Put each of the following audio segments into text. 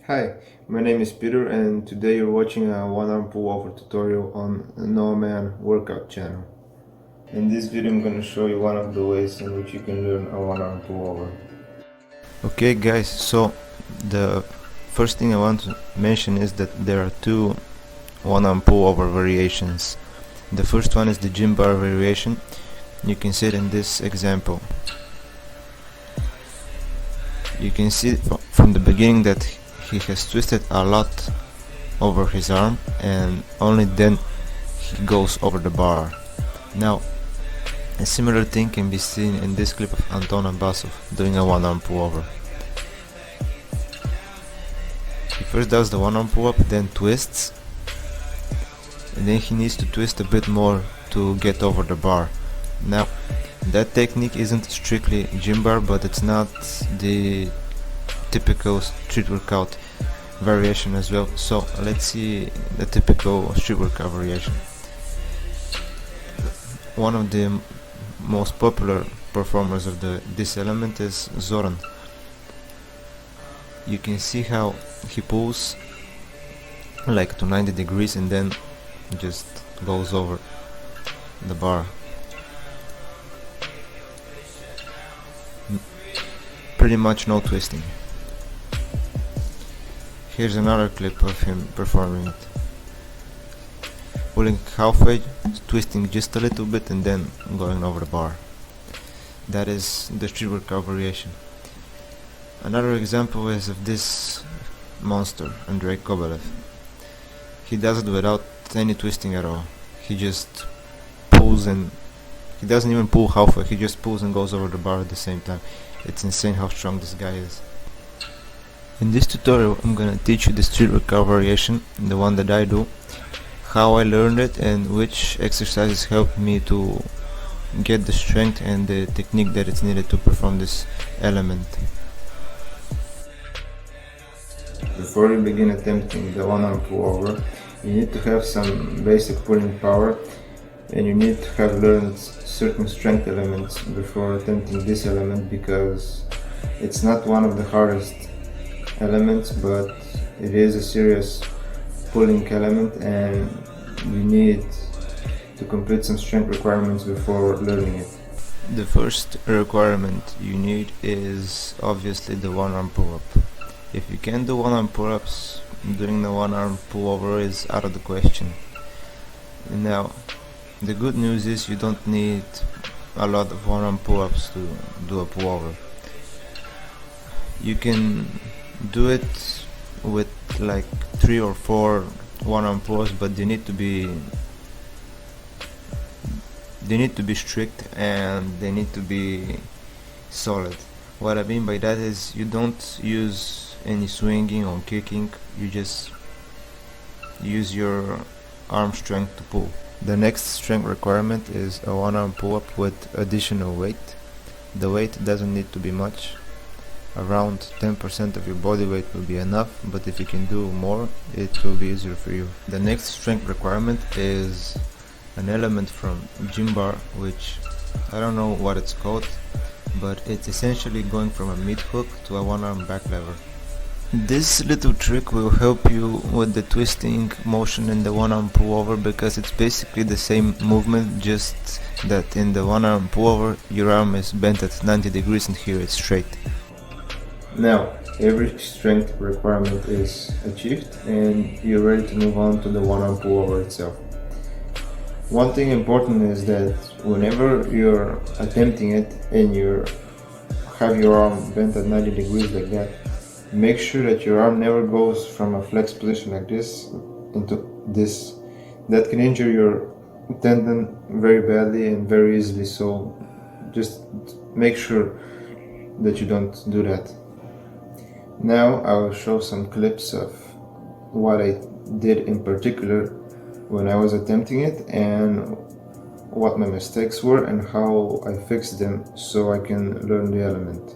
Hi, my name is Peter and today you're watching a one-arm pull-over tutorial on No Man workout channel. In this video I'm going to show you one of the ways in which you can learn a one-arm pull-over. Okay guys, so the first thing I want to mention is that there are two one-arm pull-over variations. The first one is the gym bar variation. You can see it in this example. You can see from the beginning that he has twisted a lot over his arm and only then he goes over the bar. Now, a similar thing can be seen in this clip of Anton Abbasov doing a one-arm pull-over. He first does the one-arm pull-up, then twists, and then he needs to twist a bit more to get over the bar. Now, that technique isn't strictly gym bar, but it's not the typical street workout variation as well. So let's see the typical street workout variation. One of the most popular performers of this element is Zoran. You can see how he pulls like to 90 degrees and then just goes over the bar. Pretty much no twisting. Here's another clip of him performing it. Pulling halfway, twisting just a little bit and then going over the bar. That is the street workout variation. Another example is of this monster, Andrei Kobelev. He does it without any twisting at all. He just pulls and he doesn't even pull halfway, he just pulls and goes over the bar at the same time. It's insane how strong this guy is. In this tutorial I'm gonna teach you the street workout variation, the one that I do, how I learned it and which exercises helped me to get the strength and the technique that is needed to perform this element. Before you begin attempting the one-arm pull-over, you need to have some basic pulling power and you need to have learned certain strength elements before attempting this element, because it's not one of the hardest elements, but it is a serious pulling element and you need to complete some strength requirements before learning it. The first requirement you need is obviously the one-arm pull-up. If you can't do one-arm pull-ups, doing the one-arm pull-over is out of the question. Now, the good news is you don't need a lot of one-arm pull-ups to do a pull-over. You can do it with like 3 or 4 one-arm pull-ups, but they need to be strict and they need to be solid. What I mean by that is you don't use any swinging or kicking, you just use your arm strength to pull. The next strength requirement is a one-arm pull-up with additional weight. The weight doesn't need to be much. Around 10% of your body weight will be enough, but if you can do more, it will be easier for you. The next strength requirement is an element from gym bar, which I don't know what it's called, but it's essentially going from a mid hook to a one-arm back lever. This little trick will help you with the twisting motion in the one-arm pull-over, because it's basically the same movement, just that in the one-arm pull-over your arm is bent at 90 degrees and here it's straight. Now, every strength requirement is achieved and you're ready to move on to the one-arm pull-over itself. One thing important is that whenever you're attempting it and you have your arm bent at 90 degrees like that, make sure that your arm never goes from a flexed position like this into this. That can injure your tendon very badly and very easily, so just make sure that you don't do that. Now I will show some clips of what I did in particular when I was attempting it and what my mistakes were and how I fixed them so I can learn the element.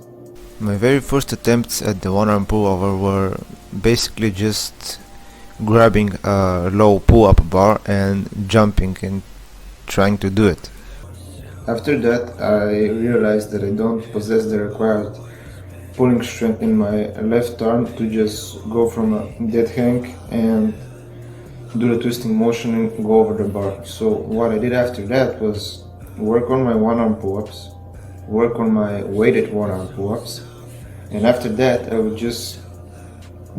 My very first attempts at the one-arm pull-over were basically just grabbing a low pull-up bar and jumping and trying to do it. After that, I realized that I don't possess the required pulling strength in my left arm to just go from a dead hang and do the twisting motion and go over the bar. So what I did after that was work on my one arm pull-ups, work on my weighted one arm pull-ups, and after that I would just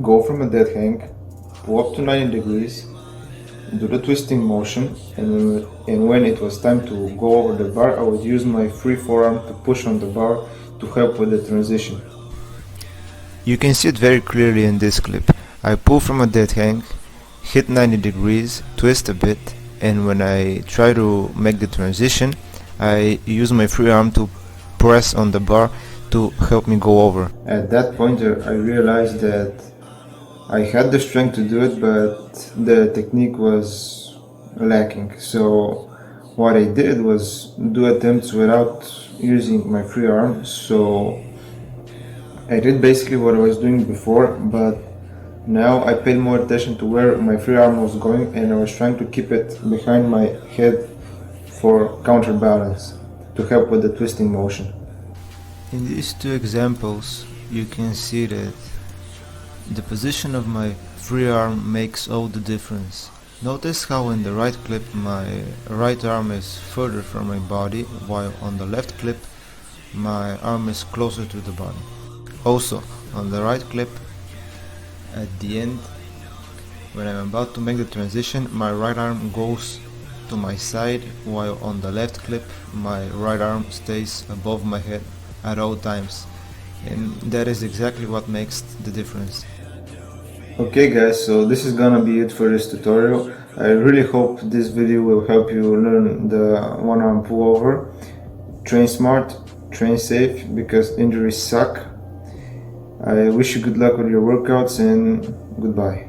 go from a dead hang, pull up to 90 degrees, do the twisting motion, and when it was time to go over the bar, I would use my free forearm to push on the bar to help with the transition. You can see it very clearly in this clip. I pull from a dead hang, hit 90 degrees, twist a bit, and when I try to make the transition, I use my free arm to press on the bar to help me go over. At that point I realized that I had the strength to do it, but the technique was lacking. So what I did was do attempts without using my free arm. So I did basically what I was doing before, but now I paid more attention to where my free arm was going, and I was trying to keep it behind my head for counterbalance to help with the twisting motion. In these two examples, you can see that the position of my free arm makes all the difference. Notice how in the right clip my right arm is further from my body, while on the left clip my arm is closer to the body. Also, on the right clip, at the end, when I'm about to make the transition, my right arm goes to my side, while on the left clip my right arm stays above my head at all times, and that is exactly what makes the difference. Okay guys, so this is gonna be it for this tutorial. I really hope this video will help you learn the one arm pullover. Train smart, train safe, because injuries suck. I wish you good luck with your workouts, and goodbye.